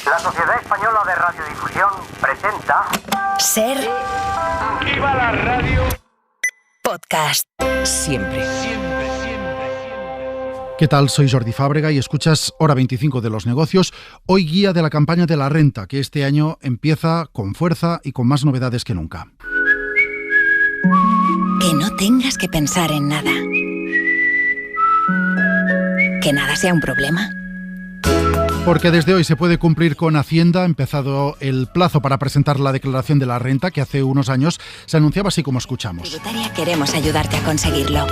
La Sociedad Española de Radiodifusión presenta... Ser... ¡Viva la radio! Podcast. Siempre. ¿Qué tal? Soy Jordi Fábrega y escuchas Hora 25 de los negocios. Hoy guía de la campaña de la renta, que este año empieza con fuerza y con más novedades que nunca. Que no tengas que pensar en nada. Que nada sea un problema. Porque desde hoy se puede cumplir con Hacienda. Ha empezado el plazo para presentar la declaración de la renta, que hace unos años se anunciaba así como escuchamos. Tributaria queremos ayudarte a conseguirlo.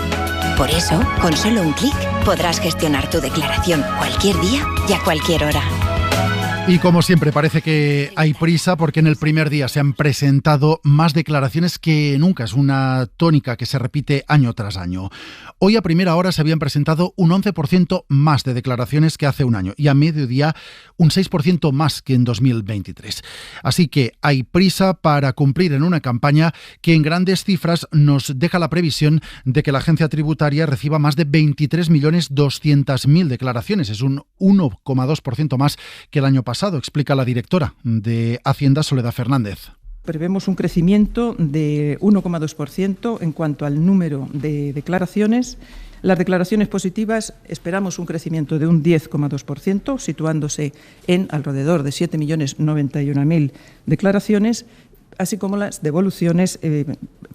Por eso, con solo un clic, podrás gestionar tu declaración cualquier día y a cualquier hora. Y como siempre parece que hay prisa porque en el primer día se han presentado más declaraciones que nunca. Es una tónica que se repite año tras año. Hoy a primera hora se habían presentado un 11% más de declaraciones que hace un año y a mediodía un 6% más que en 2023. Así que hay prisa para cumplir en una campaña que en grandes cifras nos deja la previsión de que la agencia tributaria reciba más de 23.200.000 declaraciones. Es un 1,2% más que el año pasado, explica la directora de Hacienda, Soledad Fernández. Prevemos un crecimiento de 1,2% en cuanto al número de declaraciones. Las declaraciones positivas esperamos un crecimiento de un 10,2%, situándose en alrededor de 7.091.000 declaraciones, así como las devoluciones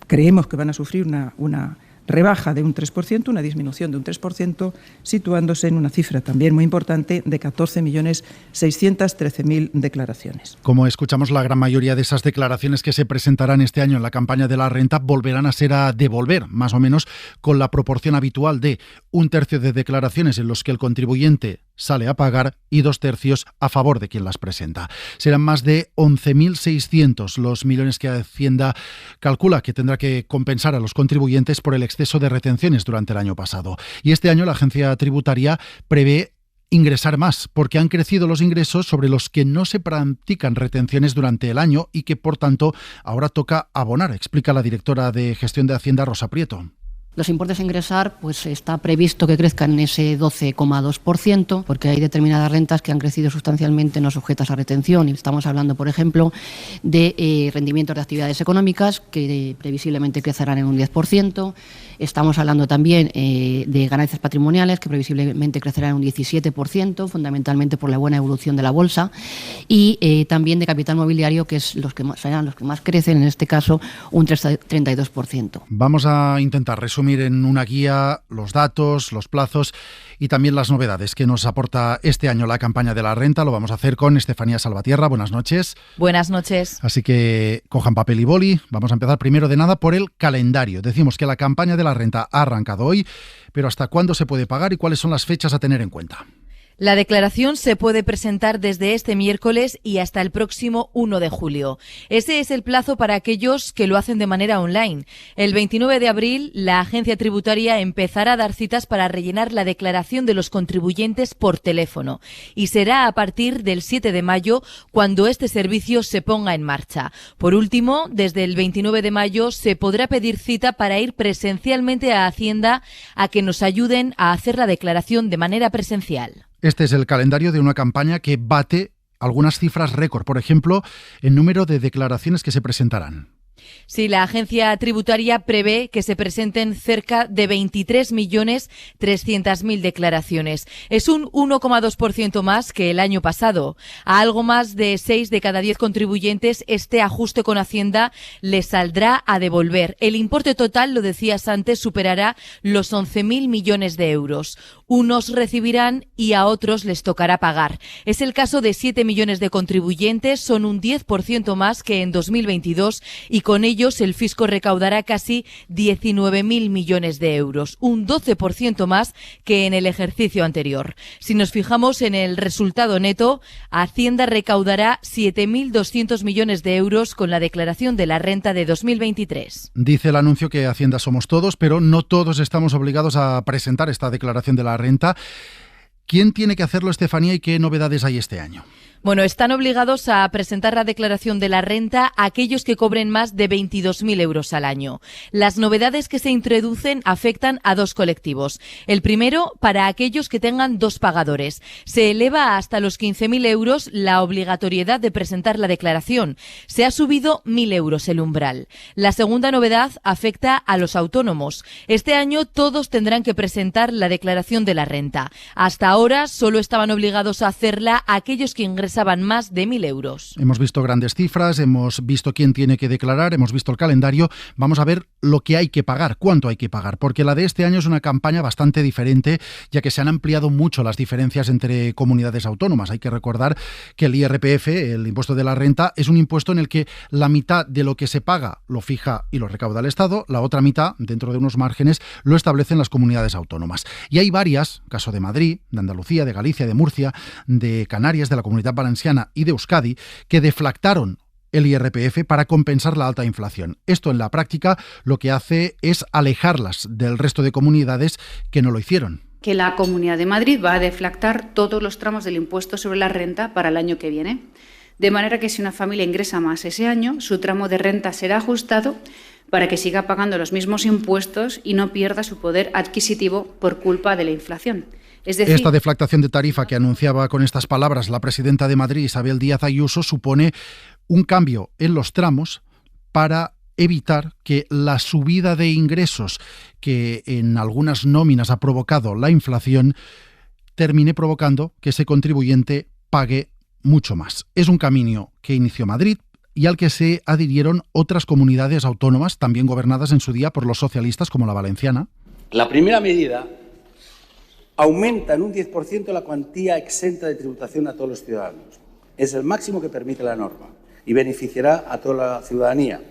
creemos que van a sufrir una rebaja de un 3%, una disminución de un 3%, situándose en una cifra también muy importante de 14.613.000 declaraciones. Como escuchamos, la gran mayoría de esas declaraciones que se presentarán este año en la campaña de la renta volverán a ser a devolver, más o menos con la proporción habitual de 1/3 de declaraciones en los que el contribuyente sale a pagar y 2/3 a favor de quien las presenta. Serán más de 11.600 los millones que Hacienda calcula que tendrá que compensar a los contribuyentes por el exceso de retenciones durante el año pasado. Y este año la agencia tributaria prevé ingresar más, porque han crecido los ingresos sobre los que no se practican retenciones durante el año y que, por tanto, ahora toca abonar, explica la directora de Gestión de Hacienda, Rosa Prieto. Los importes a ingresar, pues está previsto que crezcan en ese 12,2%, porque hay determinadas rentas que han crecido sustancialmente no sujetas a retención. Y estamos hablando, por ejemplo, de rendimientos de actividades económicas, que previsiblemente crecerán en un 10%. Estamos hablando también de ganancias patrimoniales, que previsiblemente crecerán en un 17%, fundamentalmente por la buena evolución de la bolsa. Y también de capital mobiliario, que serán los que más crecen, en este caso, un 32%. Vamos a intentar resumir en una guía los datos, los plazos y también las novedades que nos aporta este año la campaña de la renta. Lo vamos a hacer con Estefanía Salvatierra. Buenas noches. Buenas noches. Así que cojan papel y boli. Vamos a empezar primero de nada por el calendario. Decimos que la campaña de la renta ha arrancado hoy, pero ¿hasta cuándo se puede pagar y cuáles son las fechas a tener en cuenta? La declaración se puede presentar desde este miércoles y hasta el próximo 1 de julio. Ese es el plazo para aquellos que lo hacen de manera online. El 29 de abril, la agencia tributaria empezará a dar citas para rellenar la declaración de los contribuyentes por teléfono. Y será a partir del 7 de mayo cuando este servicio se ponga en marcha. Por último, desde el 29 de mayo se podrá pedir cita para ir presencialmente a Hacienda a que nos ayuden a hacer la declaración de manera presencial. Este es el calendario de una campaña que bate algunas cifras récord, por ejemplo, el número de declaraciones que se presentarán. Sí, la agencia tributaria prevé que se presenten cerca de 23.300.000 declaraciones. Es un 1,2% más que el año pasado. A algo más de 6 de cada 10 contribuyentes este ajuste con Hacienda les saldrá a devolver. El importe total, lo decías antes, superará los 11.000 millones de euros. Unos recibirán y a otros les tocará pagar. Es el caso de 7 millones de contribuyentes, son un 10% más que en 2022 y con ellos el fisco recaudará casi 19.000 millones de euros, un 12% más que en el ejercicio anterior. Si nos fijamos en el resultado neto, Hacienda recaudará 7.200 millones de euros con la declaración de la renta de 2023. Dice el anuncio que Hacienda somos todos, pero no todos estamos obligados a presentar esta declaración de la renta. ¿Quién tiene que hacerlo, Estefanía, y qué novedades hay este año? Bueno, están obligados a presentar la declaración de la renta aquellos que cobren más de 22.000 euros al año. Las novedades que se introducen afectan a dos colectivos. El primero, para aquellos que tengan dos pagadores. Se eleva hasta los 15.000 euros la obligatoriedad de presentar la declaración. Se ha subido 1.000 euros el umbral. La segunda novedad afecta a los autónomos. Este año todos tendrán que presentar la declaración de la renta. Hasta ahora solo estaban obligados a hacerla aquellos que ingresaban más de 1.000 euros. Hemos visto grandes cifras, hemos visto quién tiene que declarar, hemos visto el calendario. Vamos a ver lo que hay que pagar, cuánto hay que pagar, porque la de este año es una campaña bastante diferente, ya que se han ampliado mucho las diferencias entre comunidades autónomas. Hay que recordar que el IRPF, el impuesto de la renta, es un impuesto en el que la mitad de lo que se paga lo fija y lo recauda el Estado, la otra mitad, dentro de unos márgenes, lo establecen las comunidades autónomas. Y hay varias, caso de Madrid, de Andalucía, de Galicia, de Murcia, de Canarias, de la Comunidad Valenciana y de Euskadi, que deflactaron el IRPF para compensar la alta inflación. Esto en la práctica lo que hace es alejarlas del resto de comunidades que no lo hicieron. Que la Comunidad de Madrid va a deflactar todos los tramos del impuesto sobre la renta para el año que viene. De manera que si una familia ingresa más ese año, su tramo de renta será ajustado para que siga pagando los mismos impuestos y no pierda su poder adquisitivo por culpa de la inflación. Es decir, esta deflactación de tarifa que anunciaba con estas palabras la presidenta de Madrid, Isabel Díaz Ayuso, supone un cambio en los tramos para evitar que la subida de ingresos que en algunas nóminas ha provocado la inflación termine provocando que ese contribuyente pague mucho más. Es un camino que inició Madrid y al que se adhirieron otras comunidades autónomas, también gobernadas en su día por los socialistas, como la valenciana. La primera medida aumenta en un 10% la cuantía exenta de tributación a todos los ciudadanos. Es el máximo que permite la norma y beneficiará a toda la ciudadanía,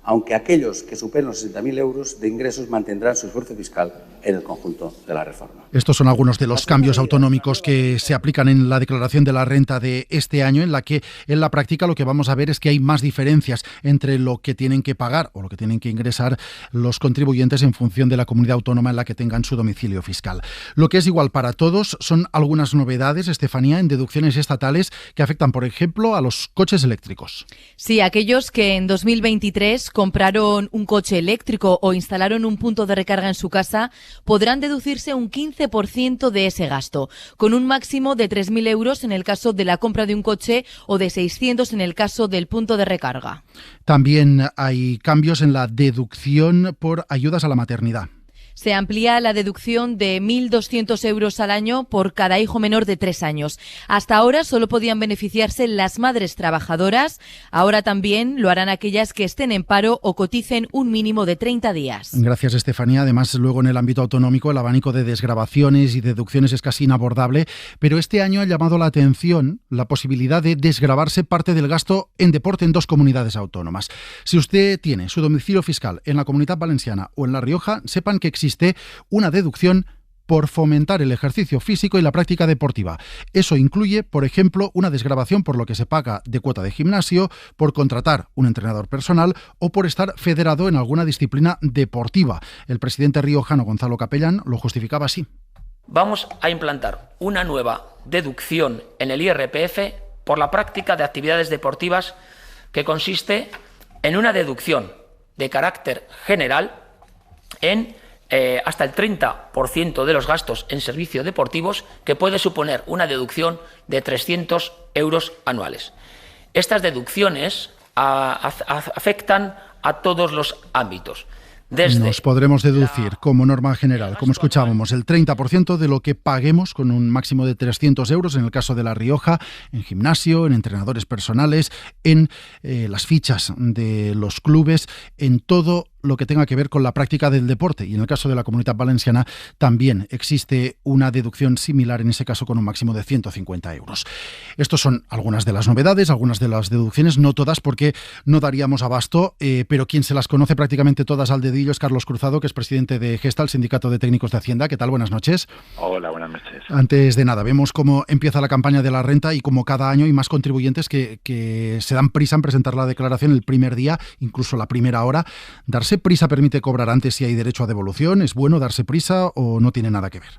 aunque aquellos que superen los 60.000 euros de ingresos mantendrán su esfuerzo fiscal en el conjunto de la reforma. Estos son algunos de los cambios autonómicos que se aplican en la declaración de la renta de este año, en la que en la práctica lo que vamos a ver es que hay más diferencias entre lo que tienen que pagar o lo que tienen que ingresar los contribuyentes en función de la comunidad autónoma en la que tengan su domicilio fiscal. Lo que es igual para todos son algunas novedades, Estefanía, en deducciones estatales que afectan, por ejemplo, a los coches eléctricos. Sí, aquellos que en 2023 compraron un coche eléctrico o instalaron un punto de recarga en su casa podrán deducirse un 15% de ese gasto, con un máximo de 3.000 euros en el caso de la compra de un coche o de 600 en el caso del punto de recarga. También hay cambios en la deducción por ayudas a la maternidad. Se amplía la deducción de 1.200 euros al año por cada hijo menor de 3 años. Hasta ahora solo podían beneficiarse las madres trabajadoras. Ahora también lo harán aquellas que estén en paro o coticen un mínimo de 30 días. Gracias, Estefanía. Además, luego en el ámbito autonómico el abanico de desgravaciones y deducciones es casi inabordable, pero este año ha llamado la atención la posibilidad de desgravarse parte del gasto en deporte en 2 comunidades autónomas. Si usted tiene su domicilio fiscal en la Comunidad Valenciana o en La Rioja, sepan que existe una deducción por fomentar el ejercicio físico y la práctica deportiva. Eso incluye, por ejemplo, una desgravación por lo que se paga de cuota de gimnasio, por contratar un entrenador personal o por estar federado en alguna disciplina deportiva. El presidente riojano Gonzalo Capellán lo justificaba así. Vamos a implantar una nueva deducción en el IRPF por la práctica de actividades deportivas que consiste en una deducción de carácter general en hasta el 30% de los gastos en servicios deportivos, que puede suponer una deducción de 300 euros anuales. Estas deducciones afectan a todos los ámbitos. Nos podremos deducir como norma general, como escuchábamos, el 30% de lo que paguemos con un máximo de 300 euros en el caso de La Rioja, en gimnasio, en entrenadores personales, en las fichas de los clubes, en todo lo que tenga que ver con la práctica del deporte. Y en el caso de la Comunidad Valenciana también existe una deducción similar, en ese caso con un máximo de 150 euros. Estos son algunas de las novedades, algunas de las deducciones, no todas porque no daríamos abasto, pero quien se las conoce prácticamente todas al dedillo es Carlos Cruzado, que es presidente de GESTA, el Sindicato de Técnicos de Hacienda. ¿Qué tal? Buenas noches. Hola, buenas noches. Antes de nada, vemos cómo empieza la campaña de la renta y como cada año hay más contribuyentes que se dan prisa en presentar la declaración el primer día, incluso la primera hora. ¿Darse prisa permite cobrar antes si hay derecho a devolución? ¿Es bueno darse prisa o no tiene nada que ver?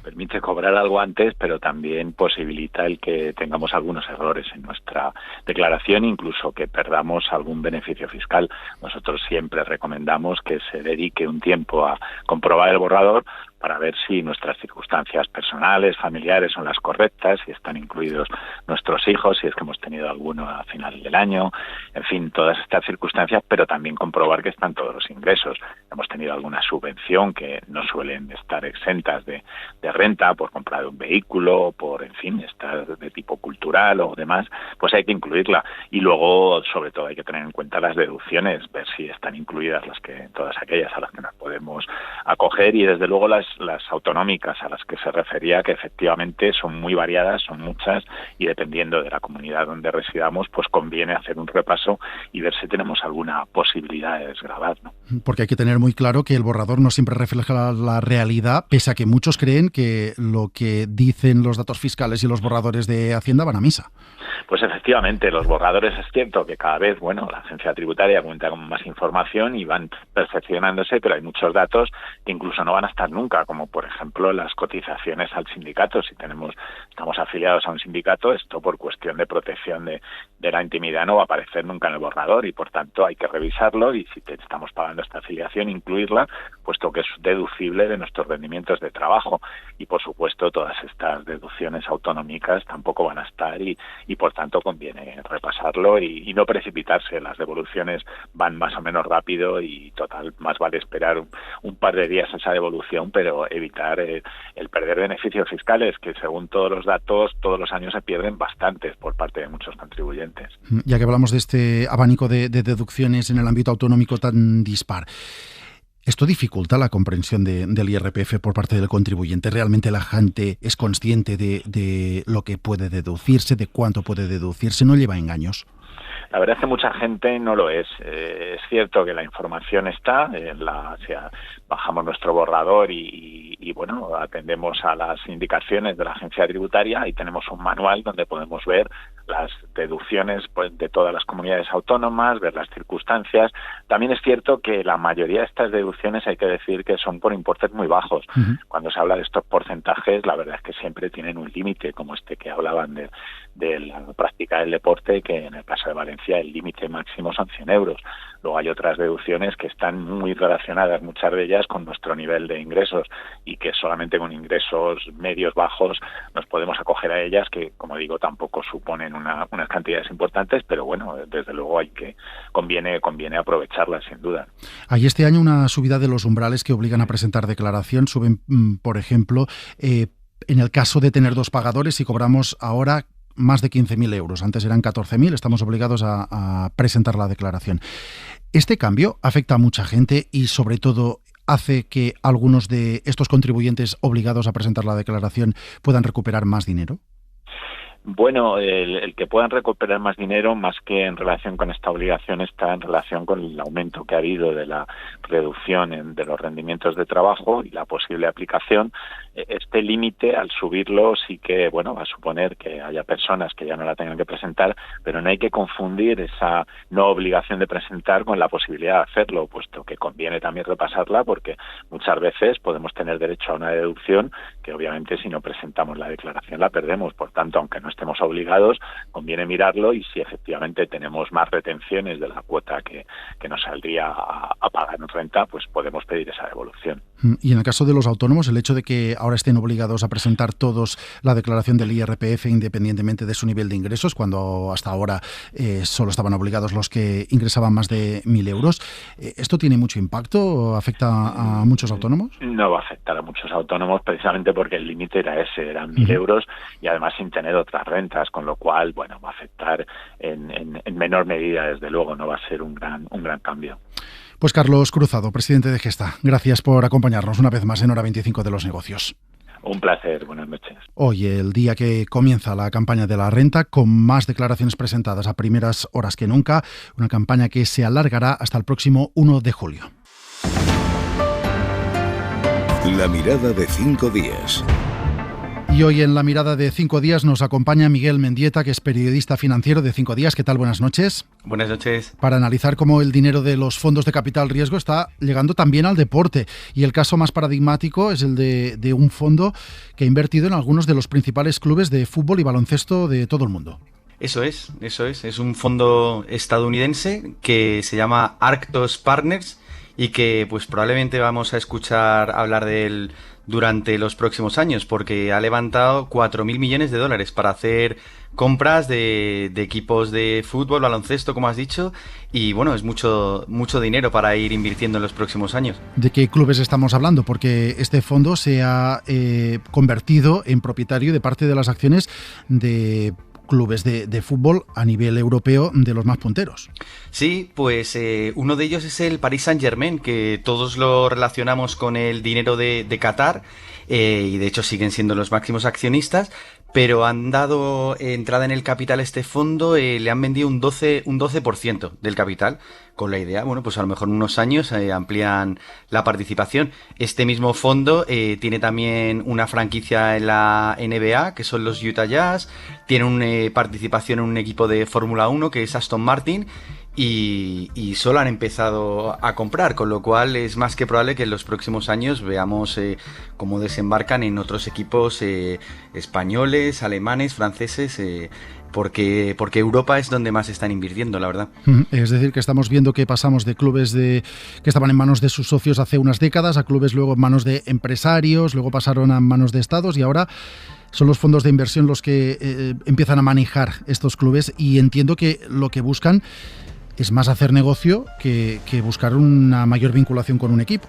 permite cobrar algo antes, pero también posibilita el que tengamos algunos errores en nuestra declaración, incluso que perdamos algún beneficio fiscal. Nosotros siempre recomendamos que se dedique un tiempo a comprobar el borrador para ver si nuestras circunstancias personales, familiares son las correctas, si están incluidos nuestros hijos, si es que hemos tenido alguno a final del año, en fin, todas estas circunstancias, pero también comprobar que están todos los ingresos. Hemos tenido alguna subvención que no suelen estar exentas de renta por comprar un vehículo, por, en fin, estar de tipo cultural o demás, pues hay que incluirla. Y luego, sobre todo, hay que tener en cuenta las deducciones, ver si están incluidas todas aquellas a las que nos podemos acoger, y desde luego las autonómicas a las que se refería, que efectivamente son muy variadas, son muchas, y dependiendo de la comunidad donde residamos, pues conviene hacer un repaso y ver si tenemos alguna posibilidad de desgravar, ¿no? Porque hay que tener muy claro que el borrador no siempre refleja la realidad, pese a que muchos creen que lo que dicen los datos fiscales y los borradores de Hacienda van a misa. Pues efectivamente, los borradores, es cierto que cada vez, la agencia tributaria cuenta con más información y van perfeccionándose, pero hay muchos datos que incluso no van a estar nunca, como por ejemplo las cotizaciones al sindicato. Si estamos afiliados a un sindicato, esto por cuestión de protección de la intimidad no va a aparecer nunca en el borrador, y por tanto hay que revisarlo, y si estamos pagando esta afiliación, incluirla, puesto que es deducible de nuestros rendimientos de trabajo. Y por supuesto todas estas deducciones autonómicas tampoco van a estar, y por tanto conviene repasarlo y no precipitarse. Las devoluciones van más o menos rápido y total, más vale esperar un par de días esa devolución, pero evitar el perder beneficios fiscales, que según todos los datos todos los años se pierden bastantes por parte de muchos contribuyentes. Ya que hablamos de este abanico de deducciones en el ámbito autonómico tan dispar, ¿esto dificulta la comprensión del IRPF por parte del contribuyente? ¿Realmente la gente es consciente de lo que puede deducirse, de cuánto puede deducirse? ¿No lleva engaños? La verdad es que mucha gente no lo es. Es cierto que la información está, bajamos nuestro borrador y bueno, atendemos a las indicaciones de la agencia tributaria y tenemos un manual donde podemos ver las deducciones de todas las comunidades autónomas, ver las circunstancias. También es cierto que la mayoría de estas deducciones hay que decir que son por importes muy bajos. Uh-huh. Cuando se habla de estos porcentajes, la verdad es que siempre tienen un límite, como este que hablaban de la práctica del deporte, que en el caso de Valencia el límite máximo son 100 euros. Luego hay otras deducciones que están muy relacionadas, muchas de ellas, con nuestro nivel de ingresos, y que solamente con ingresos medios bajos nos podemos acoger a ellas, que, como digo, tampoco suponen unas cantidades importantes, pero bueno, desde luego conviene aprovecharlas, sin duda. Hay este año una subida de los umbrales que obligan a presentar declaración. Suben, por ejemplo, en el caso de tener dos pagadores, si cobramos ahora más de 15.000 euros. Antes eran 14.000, estamos obligados a presentar la declaración. Este cambio afecta a mucha gente y, sobre todo, hace que algunos de estos contribuyentes obligados a presentar la declaración puedan recuperar más dinero. Bueno, el que puedan recuperar más dinero, más que en relación con esta obligación, está en relación con el aumento que ha habido de la reducción de los rendimientos de trabajo y la posible aplicación. Este límite, al subirlo, sí que va a suponer que haya personas que ya no la tengan que presentar, pero no hay que confundir esa no obligación de presentar con la posibilidad de hacerlo, puesto que conviene también repasarla, porque muchas veces podemos tener derecho a una deducción que obviamente si no presentamos la declaración la perdemos. Por tanto, aunque no estemos obligados, conviene mirarlo, y si efectivamente tenemos más retenciones de la cuota que nos saldría a pagar en renta, pues podemos pedir esa devolución. Y en el caso de los autónomos, el hecho de que ahora estén obligados a presentar todos la declaración del IRPF independientemente de su nivel de ingresos, cuando hasta ahora solo estaban obligados los que ingresaban más de 1.000 euros, ¿esto tiene mucho impacto? ¿Afecta a muchos autónomos? No va a afectar a muchos autónomos, precisamente porque el límite era ese, eran 1.000 euros, y además sin tener otras rentas, con lo cual, va a afectar en menor medida, desde luego, no va a ser un gran cambio. Pues Carlos Cruzado, presidente de Gesta, gracias por acompañarnos una vez más en Hora 25 de los Negocios. Un placer, buenas noches. Hoy, el día que comienza la campaña de la renta, con más declaraciones presentadas a primeras horas que nunca, una campaña que se alargará hasta el próximo 1 de julio. La mirada de 5 días. Y hoy en La Mirada de 5 Días nos acompaña Miguel Mendieta, que es periodista financiero de 5 Días. ¿Qué tal? Buenas noches. Buenas noches. Para analizar cómo el dinero de los fondos de capital riesgo está llegando también al deporte. Y el caso más paradigmático es el de un fondo que ha invertido en algunos de los principales clubes de fútbol y baloncesto de todo el mundo. Eso es. Es un fondo estadounidense que se llama Arctos Partners y que pues probablemente vamos a escuchar hablar de él durante los próximos años, porque ha levantado 4.000 millones de dólares para hacer compras de equipos de fútbol, baloncesto, como has dicho, y bueno, es mucho dinero para ir invirtiendo en los próximos años. ¿De qué clubes estamos hablando? Porque este fondo se ha convertido en propietario de parte de las acciones de clubes de fútbol a nivel europeo de los más punteros. Sí, pues uno de ellos es el Paris Saint-Germain, que todos lo relacionamos con el dinero de Qatar, y de hecho siguen siendo los máximos accionistas, pero han dado entrada en el capital a este fondo, le han vendido un 12% del capital, con la idea, bueno, pues a lo mejor en unos años amplían la participación. Este mismo fondo tiene también una franquicia en la NBA, que son los Utah Jazz, tiene una participación en un equipo de Fórmula 1, que es Aston Martin, y solo han empezado a comprar, con lo cual es más que probable que en los próximos años veamos cómo desembarcan en otros equipos españoles, alemanes, franceses, porque Europa es donde más están invirtiendo, la verdad. Es decir, que estamos viendo que pasamos de clubes que estaban en manos de sus socios hace unas décadas a clubes luego en manos de empresarios, luego pasaron a manos de estados y ahora son los fondos de inversión los que empiezan a manejar estos clubes, y entiendo que lo que buscan es más hacer negocio que buscar una mayor vinculación con un equipo.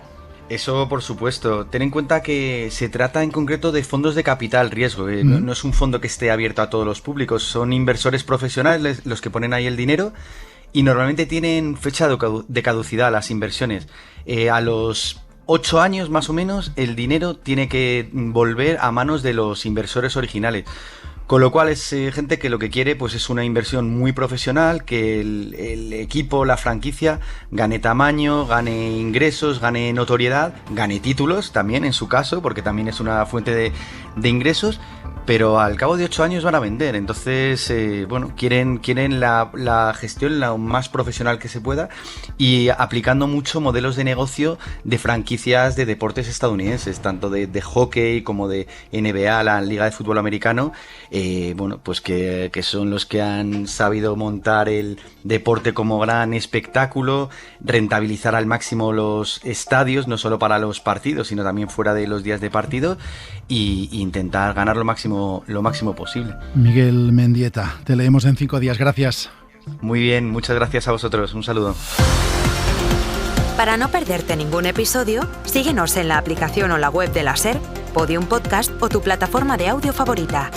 Eso por supuesto. Ten en cuenta que se trata en concreto de fondos de capital riesgo. No es un fondo que esté abierto a todos los públicos. Son inversores profesionales los que ponen ahí el dinero y normalmente tienen fecha de caducidad las inversiones. A los 8 años más o menos el dinero tiene que volver a manos de los inversores originales. Con lo cual es gente que lo que quiere pues es una inversión muy profesional, que el equipo, la franquicia, gane tamaño, gane ingresos, gane notoriedad, gane títulos también en su caso, porque también es una fuente de ingresos, pero al cabo de 8 años van a vender. Entonces, bueno, quieren la gestión lo más profesional que se pueda y aplicando mucho modelos de negocio de franquicias de deportes estadounidenses, tanto de hockey como de NBA, la Liga de Fútbol Americano, bueno, pues que son los que han sabido montar el deporte como gran espectáculo, rentabilizar al máximo los estadios, no solo para los partidos, sino también fuera de los días de partido, e intentar ganar lo máximo posible. Miguel Mendieta, te leemos en 5 días. Gracias. Muy bien, muchas gracias a vosotros. Un saludo. Para no perderte ningún episodio, síguenos en la aplicación o la web de la SER, Podium Podcast o tu plataforma de audio favorita.